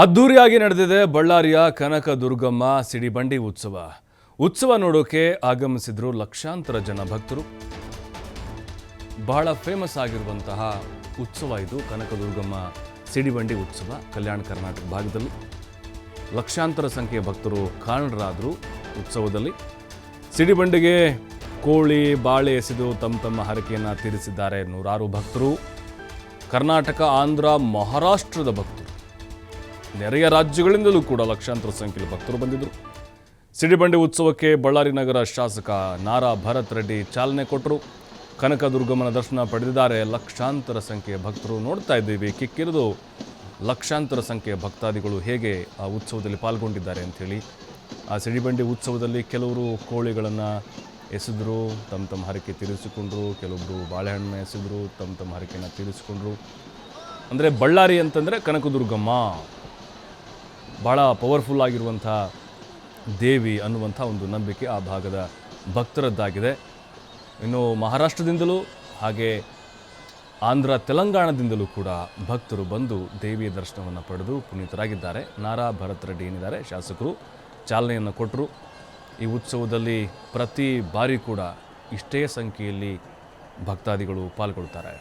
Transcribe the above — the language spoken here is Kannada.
ಅದ್ದೂರಿಯಾಗಿ ನಡೆದಿದೆ ಬಳ್ಳಾರಿಯ ಕನಕ ದುರ್ಗಮ್ಮ ಸಿಡಿಬಂಡಿ ಉತ್ಸವ ನೋಡೋಕೆ ಆಗಮಿಸಿದ್ರು ಲಕ್ಷಾಂತರ ಜನ ಭಕ್ತರು. ಬಹಳ ಫೇಮಸ್ ಆಗಿರುವಂತಹ ಉತ್ಸವ ಇದು ಕನಕ ದುರ್ಗಮ್ಮ ಸಿಡಿಬಂಡಿ ಉತ್ಸವ. ಕಲ್ಯಾಣ ಕರ್ನಾಟಕ ಭಾಗದಲ್ಲಿ ಲಕ್ಷಾಂತರ ಸಂಖ್ಯೆಯ ಭಕ್ತರು ಕಾರಣರಾದರು. ಉತ್ಸವದಲ್ಲಿ ಸಿಡಿಬಂಡಿಗೆ ಕೋಳಿ ಬಾಳೆ ಎಸೆದು ತಮ್ಮ ಹರಕೆಯನ್ನು ತೀರಿಸಿದ್ದಾರೆ ನೂರಾರು ಭಕ್ತರು. ಕರ್ನಾಟಕ, ಆಂಧ್ರ, ಮಹಾರಾಷ್ಟ್ರದ ಭಕ್ತರು, ನೆರೆಯ ರಾಜ್ಯಗಳಿಂದಲೂ ಕೂಡ ಲಕ್ಷಾಂತರ ಸಂಖ್ಯೆಯಲ್ಲಿ ಭಕ್ತರು ಬಂದಿದ್ದರು. ಸಿಡಿಬಂಡಿ ಉತ್ಸವಕ್ಕೆ ಬಳ್ಳಾರಿ ನಗರ ಶಾಸಕ ನಾರಾ ಭರತ್ ರೆಡ್ಡಿ ಚಾಲನೆ ಕೊಟ್ಟರು. ಕನಕ ದುರ್ಗಮ್ಮನ ದರ್ಶನ ಪಡೆದಿದ್ದಾರೆ ಲಕ್ಷಾಂತರ ಸಂಖ್ಯೆಯ ಭಕ್ತರು. ನೋಡ್ತಾ ಇದ್ದೀವಿ ಕಿಕ್ಕಿರಿದು ಲಕ್ಷಾಂತರ ಸಂಖ್ಯೆಯ ಭಕ್ತಾದಿಗಳು ಹೇಗೆ ಆ ಉತ್ಸವದಲ್ಲಿ ಪಾಲ್ಗೊಂಡಿದ್ದಾರೆ ಅಂಥೇಳಿ. ಆ ಸಿಡಿಬಂಡಿ ಉತ್ಸವದಲ್ಲಿ ಕೆಲವರು ಕೋಳಿಗಳನ್ನು ಎಸೆದ್ರು, ತಮ್ಮ ಹರಕೆ ತೀರಿಸಿಕೊಂಡ್ರು. ಕೆಲವೊಬ್ಬರು ಬಾಳೆಹಣ್ಣು ಎಸೆದ್ರು, ತಮ್ಮ ಹರಕೆಯನ್ನು ತೀರಿಸಿಕೊಂಡ್ರು. ಅಂದರೆ ಬಳ್ಳಾರಿ ಅಂತಂದರೆ ಕನಕದುರ್ಗಮ್ಮ ಭಾಳ ಪವರ್ಫುಲ್ ಆಗಿರುವಂಥ ದೇವಿ ಅನ್ನುವಂಥ ಒಂದು ನಂಬಿಕೆ ಆ ಭಾಗದ ಭಕ್ತರದ್ದಾಗಿದೆ. ಇನ್ನು ಮಹಾರಾಷ್ಟ್ರದಿಂದಲೂ ಹಾಗೆ ಆಂಧ್ರ, ತೆಲಂಗಾಣದಿಂದಲೂ ಕೂಡ ಭಕ್ತರು ಬಂದು ದೇವಿಯ ದರ್ಶನವನ್ನು ಪಡೆದು ಪುನೀತರಾಗಿದ್ದಾರೆ. ನಾರಾ ಭರತ್ ರೆಡ್ಡಿ ಏನಿದ್ದಾರೆ ಶಾಸಕರು ಚಾಲನೆಯನ್ನು ಕೊಟ್ಟರು. ಈ ಉತ್ಸವದಲ್ಲಿ ಪ್ರತಿ ಬಾರಿ ಕೂಡ ಇಷ್ಟೇ ಸಂಖ್ಯೆಯಲ್ಲಿ ಭಕ್ತಾದಿಗಳು ಪಾಲ್ಗೊಳ್ತಾರೆ.